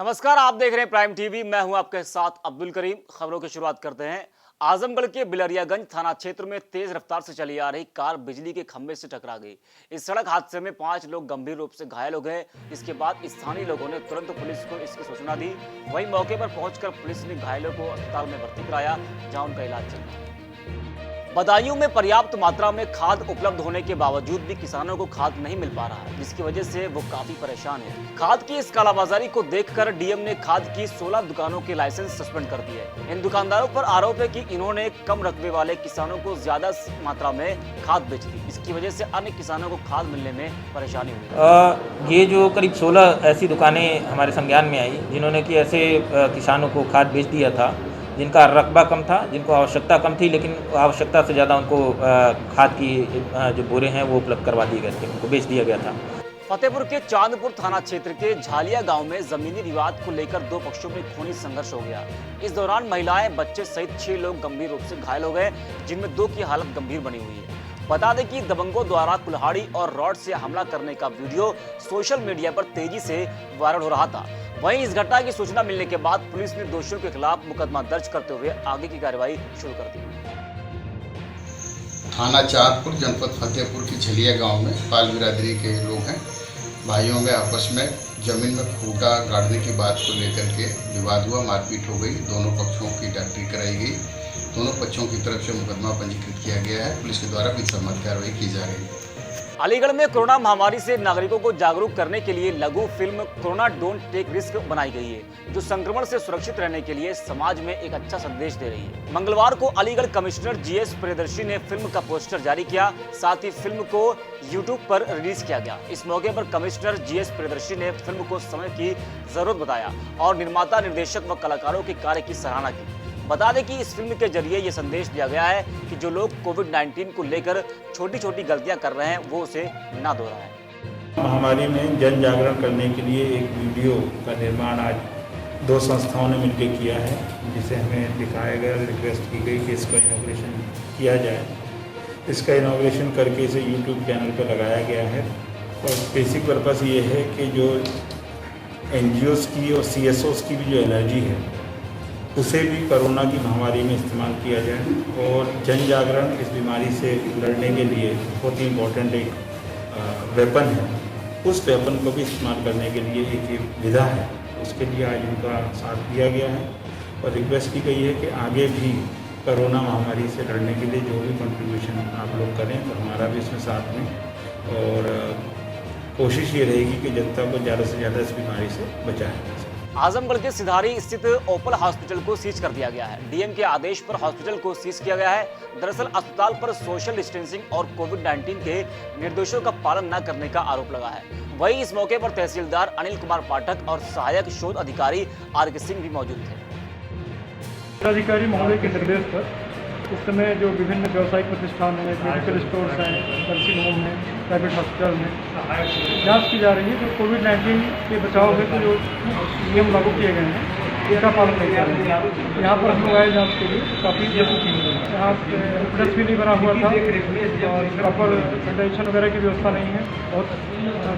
नमस्कार, आप देख रहे हैं प्राइम टीवी। मैं हूं आपके साथ अब्दुल करीम। खबरों की शुरुआत करते हैं। आजमगढ़ के बिलरियागंज थाना क्षेत्र में तेज रफ्तार से चली आ रही कार बिजली के खंभे से टकरा गई। इस सड़क हादसे में 5 लोग गंभीर रूप से घायल हो गए। इसके बाद स्थानीय लोगों ने तुरंत पुलिस को इसकी सूचना दी। वहीं मौके पर पहुंचकर पुलिस ने घायलों को अस्पताल में भर्ती कराया, जहां उनका इलाज चल रहा है। बदायूं में पर्याप्त मात्रा में खाद उपलब्ध होने के बावजूद भी किसानों को खाद नहीं मिल पा रहा है, जिसकी वजह से वो काफी परेशान है। खाद की इस कालाबाजारी को देखकर डीएम ने खाद की 16 दुकानों के लाइसेंस सस्पेंड कर दिए। इन दुकानदारों पर आरोप है कि इन्होंने कम रकबे वाले किसानों को ज्यादा मात्रा में खाद बेच दी। इसकी वजह से अन्य किसानों को खाद मिलने में परेशानी हुई। ये जो करीब 16 ऐसी दुकानें हमारे संज्ञान में आई जिन्होंने कि ऐसे किसानों को खाद बेच दिया था, जिनका रकबा कम था, जिनको आवश्यकता कम थी, लेकिन आवश्यकता से ज़्यादा उनको खाद की जो बोरे हैं वो उपलब्ध करवा दिए गए थे, उनको बेच दिया गया था। फतेहपुर के चांदपुर थाना क्षेत्र के झालिया गांव में जमीनी विवाद को लेकर दो पक्षों में खूनी संघर्ष हो गया। इस दौरान महिलाएं, बच्चे सहित 6 लोग गंभीर रूप से घायल हो गए, जिनमें 2 की हालत गंभीर बनी हुई है। बता दें कि दबंगों द्वारा कुल्हाड़ी और रॉड से हमला करने का वीडियो सोशल मीडिया पर तेजी से वायरल हो रहा था। वहीं इस घटना की सूचना मिलने के बाद पुलिस ने दोषियों के खिलाफ मुकदमा दर्ज करते हुए आगे की कार्रवाई शुरू कर दी। थाना चांदपुर, जनपद फतेहपुर की झलिया गांव में पाल बिरादरी के लोग हैं। भाइयों में आपस में जमीन में खूंटा गाड़ने की बात को लेकर के विवाद हुआ, मारपीट हो गई। दोनों पक्षों की डॉक्टरी कराई गई। दोनों पक्षों की तरफ से मुकदमा पंजीकृत किया गया है। पुलिस के द्वारा विधिसम्मत कार्रवाई की जा रही है। अलीगढ़ में कोरोना महामारी से नागरिकों को जागरूक करने के लिए लघु film corona don't take risk बनाई गई है, जो संक्रमण से सुरक्षित रहने के लिए समाज में एक अच्छा संदेश दे रही है। मंगलवार को अलीगढ़ कमिश्नर जीएस प्रियदर्शी ने फिल्म का पोस्टर जारी किया। साथ ही फिल्म को यूट्यूब पर रिलीज किया गया। इस मौके पर कमिश्नर जीएस प्रियदर्शी ने फिल्म को समय की जरूरत बताया और निर्माता, निर्देशक व कलाकारों के कार्य की सराहना की। बता दें कि इस फिल्म के जरिए ये संदेश दिया गया है कि जो लोग कोविड-19 को लेकर छोटी छोटी गलतियां कर रहे हैं, वो उसे ना दोहराएं। महामारी में जन जागरण करने के लिए एक वीडियो का निर्माण आज 2 संस्थाओं ने मिलकर किया है, जिसे हमें दिखाया गया, रिक्वेस्ट की गई कि इसका इनॉग्रेशन किया जाए। इसका इनॉग्रेशन करके इसे यूट्यूब चैनल पर लगाया गया है और बेसिक पर्पस ये है कि जो NGOs की और CSOs की भी जो एनर्जी है, उसे भी कोरोना की महामारी में इस्तेमाल किया जाए। और जन जागरण इस बीमारी से लड़ने के लिए बहुत ही इम्पोर्टेंट एक वेपन है। उस वेपन को भी इस्तेमाल करने के लिए एक विधा है। उसके लिए आज उनका साथ दिया गया है और रिक्वेस्ट की गई है कि आगे भी कोरोना महामारी से लड़ने के लिए जो भी कंट्रीब्यूशन आप लोग करें, तो हमारा भी इसमें साथ में। और कोशिश ये रहेगी कि जनता को ज़्यादा से ज़्यादा इस बीमारी से बचाया जा सके। आजमगढ़ के सिधारी स्थित ओपल हॉस्पिटल को सीज कर दिया गया है। डीएम के आदेश पर हॉस्पिटल को सीज किया गया है। दरअसल अस्पताल पर सोशल डिस्टेंसिंग और कोविड-19 के निर्देशों का पालन न करने का आरोप लगा है। वहीं इस मौके पर तहसीलदार अनिल कुमार पाठक और सहायक शोध अधिकारी आर.के. सिंह भी मौजूद थे। जिलाधिकारी महोदय के निर्देश पर इस समय जो विभिन्न व्यावसायिक प्रतिष्ठान हैं, मेडिकल स्टोर्स हैं, नर्सिंग होम हैं, प्राइवेट हॉस्पिटल में जांच की जा रही है। जो कोविड-19 के बचाव हेतु जो नियम लागू किए गए हैं, इसका पालन नहीं कर रहे हैं। यहाँ पर हम लोग आए जाँच के लिए, काफ़ी यहाँ प्रेस भी नहीं बना हुआ था और प्रॉपर सैनिटाइजेशन वगैरह की व्यवस्था नहीं है। बहुत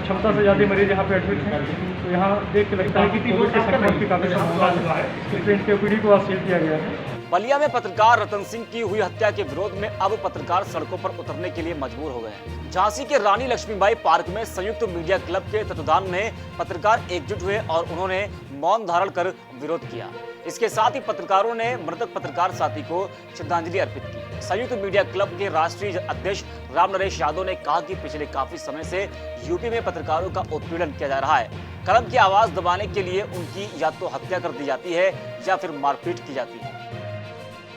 क्षमता से ज़्यादा मरीज यहाँ पे एडमिट हैं। तो यहाँ देख के लगता है कि कोविड के संक्रमण की काफ़ी संभावना है। इसलिए इनके OPD को आज सील किया गया है। बलिया में पत्रकार रतन सिंह की हुई हत्या के विरोध में अब पत्रकार सड़कों पर उतरने के लिए मजबूर हो गए हैं। झांसी के रानी लक्ष्मीबाई पार्क में संयुक्त मीडिया क्लब के तत्वाधान में पत्रकार एकजुट हुए और उन्होंने मौन धारण कर विरोध किया। इसके साथ ही पत्रकारों ने मृतक पत्रकार साथी को श्रद्धांजलि अर्पित की। संयुक्त मीडिया क्लब के राष्ट्रीय अध्यक्ष राम नरेश यादव ने कहा कि पिछले काफी समय से यूपी में पत्रकारों का उत्पीड़न किया जा रहा है। कलम की आवाज दबाने के लिए उनकी या तो हत्या कर दी जाती है या फिर मारपीट की जाती है।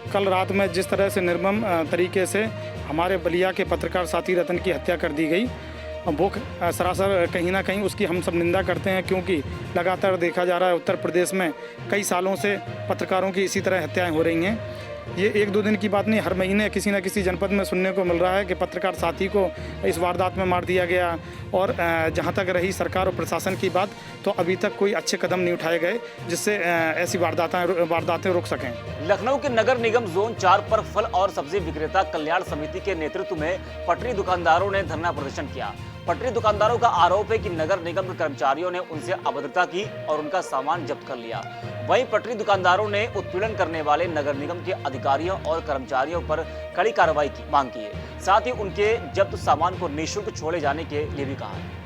कल रात में जिस तरह से निर्मम तरीके से हमारे बलिया के पत्रकार साथी रतन की हत्या कर दी गई, वो सरासर कहीं ना कहीं उसकी हम सब निंदा करते हैं, क्योंकि लगातार देखा जा रहा है उत्तर प्रदेश में कई सालों से पत्रकारों की इसी तरह हत्याएं हो रही हैं। ये 1-2 दिन की बात नहीं, हर महीने किसी न किसी जनपद में सुनने को मिल रहा है कि पत्रकार साथी को इस वारदात में मार दिया गया। और जहां तक रही सरकार और प्रशासन की बात, तो अभी तक कोई अच्छे कदम नहीं उठाए गए जिससे ऐसी वारदातें रोक सकें। लखनऊ के नगर निगम जोन 4 पर फल और सब्जी विक्रेता कल्याण समिति के नेतृत्व में पटरी दुकानदारों ने धरना प्रदर्शन किया। पटरी दुकानदारों का आरोप है कि नगर निगम के कर्मचारियों ने उनसे अभद्रता की और उनका सामान जब्त कर लिया। वहीं पटरी दुकानदारों ने उत्पीड़न करने वाले नगर निगम के अधिकारियों और कर्मचारियों पर कड़ी कार्रवाई की मांग की है। साथ ही उनके जब्त सामान को निःशुल्क छोड़े जाने के लिए भी कहा है।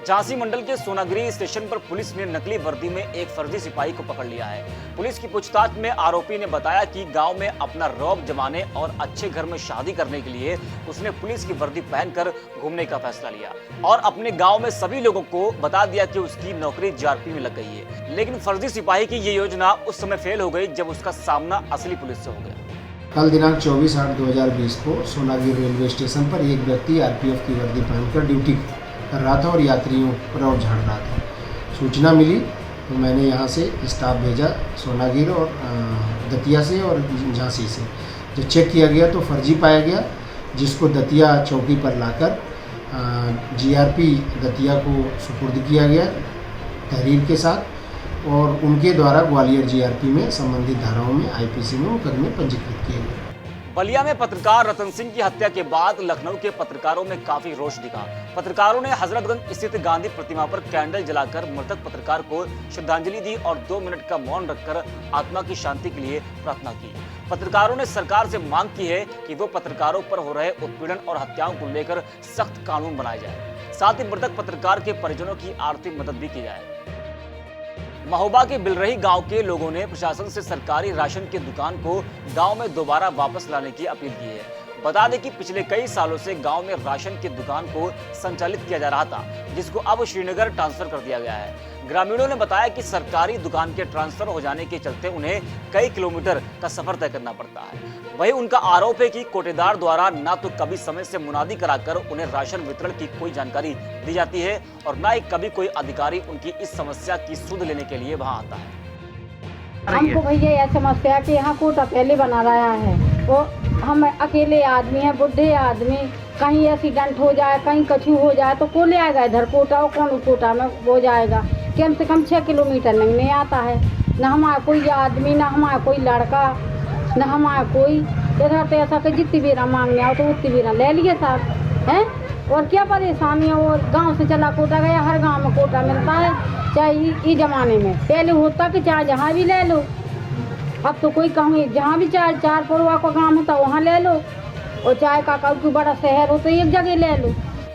झांसी मंडल के सोनागिरी स्टेशन पर पुलिस ने नकली वर्दी में एक फर्जी सिपाही को पकड़ लिया है। पुलिस की पूछताछ में आरोपी ने बताया कि गांव में अपना रौब जमाने और अच्छे घर में शादी करने के लिए उसने पुलिस की वर्दी पहनकर घूमने का फैसला लिया और अपने गांव में सभी लोगों को बता दिया कि उसकी नौकरी जीआरपी में लग गई है। लेकिन फर्जी सिपाही की ये योजना उस समय फेल हो गई जब उसका सामना असली पुलिस से हो गया। कल दिनांक 24/8/2020 को सोनागिरी रेलवे स्टेशन पर एक व्यक्ति आरपीएफ की वर्दी पहनकर ड्यूटी कर रहा था और यात्रियों पर रौब झाड़ रहा था। सूचना मिली तो मैंने यहाँ से स्टाफ भेजा सोनागिरी और दतिया से और झांसी से। जब चेक किया गया तो फर्जी पाया गया, जिसको दतिया चौकी पर लाकर जीआरपी दतिया को सुपुर्द किया गया तहरीर के साथ और उनके द्वारा ग्वालियर जीआरपी में संबंधित धाराओं में आईपीसी में मुकदमे पंजीकृत किए गए। बलिया में पत्रकार रतन सिंह की हत्या के बाद लखनऊ के पत्रकारों में काफी रोष दिखा। पत्रकारों ने हजरतगंज स्थित गांधी प्रतिमा पर कैंडल जलाकर मृतक पत्रकार को श्रद्धांजलि दी और 2 मिनट का मौन रखकर आत्मा की शांति के लिए प्रार्थना की। पत्रकारों ने सरकार से मांग की है कि वो पत्रकारों पर हो रहे उत्पीड़न और हत्याओं को लेकर सख्त कानून बनाया जाए। साथ ही मृतक पत्रकार के परिजनों की आर्थिक मदद भी की जाए। महोबा के बिलरही गांव के लोगों ने प्रशासन से सरकारी राशन की दुकान को गांव में दोबारा वापस लाने की अपील की है। बता दें कि पिछले कई सालों से गांव में राशन की दुकान को संचालित किया जा रहा था, जिसको अब श्रीनगर ट्रांसफर कर दिया गया है। ग्रामीणों ने बताया कि सरकारी दुकान के ट्रांसफर हो जाने के चलते उन्हें कई किलोमीटर का सफर तय करना पड़ता है। वहीं उनका आरोप है कि कोटेदार द्वारा न तो कभी समय से मुनादी कराकर उन्हें राशन वितरण की कोई जानकारी दी जाती है और न ही कभी कोई अधिकारी उनकी इस समस्या की सुध लेने के लिए वहां आता है। हमको भैया यह समस्या कि यहाँ कोटा पहले बना रहा है, वो हम अकेले आदमी हैं, बुढ़े आदमी, कहीं एक्सीडेंट हो जाए, कहीं कछु हो जाए तो कौन ले आएगा इधर कोटा, और कौन कोटा में हो जाएगा। कम से कम 6 किलोमीटर नहीं आता है। न हमारा कोई आदमी, न हमारा कोई लड़का, न हमारा कोई इधर तो ऐसा कि जितनी भी ना मांगने आओ तो उतनी भी ना ले लिए साहब हैं। और क्या परेशानी है, और गांव से चला कोटा गया, हर गांव में कोटा मिलता है, चाहे इस जमाने में पहले होता कि चाहे जहाँ भी ले लो। अब तो कोई कहीं जहाँ भी चाहे 4 पड़वा का गाँव है तो वहाँ ले लो, और चाहे का कोई बड़ा शहर हो तो एक जगह ले लो।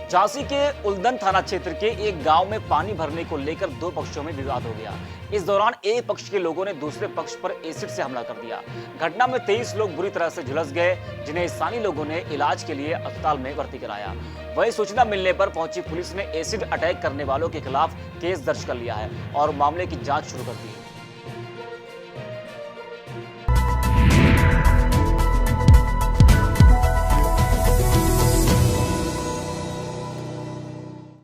झांसी के उल्दन थाना क्षेत्र के एक गांव में पानी भरने को लेकर 2 पक्षों में विवाद हो गया। इस दौरान एक पक्ष के लोगों ने दूसरे पक्ष पर एसिड से हमला कर दिया। घटना में 23 लोग बुरी तरह से झुलस गए, जिन्हें स्थानीय लोगों ने इलाज के लिए अस्पताल में भर्ती कराया। वहीं सूचना मिलने पर पहुंची पुलिस ने एसिड अटैक करने वालों के खिलाफ केस दर्ज कर लिया है और मामले की जांच शुरू कर दी है।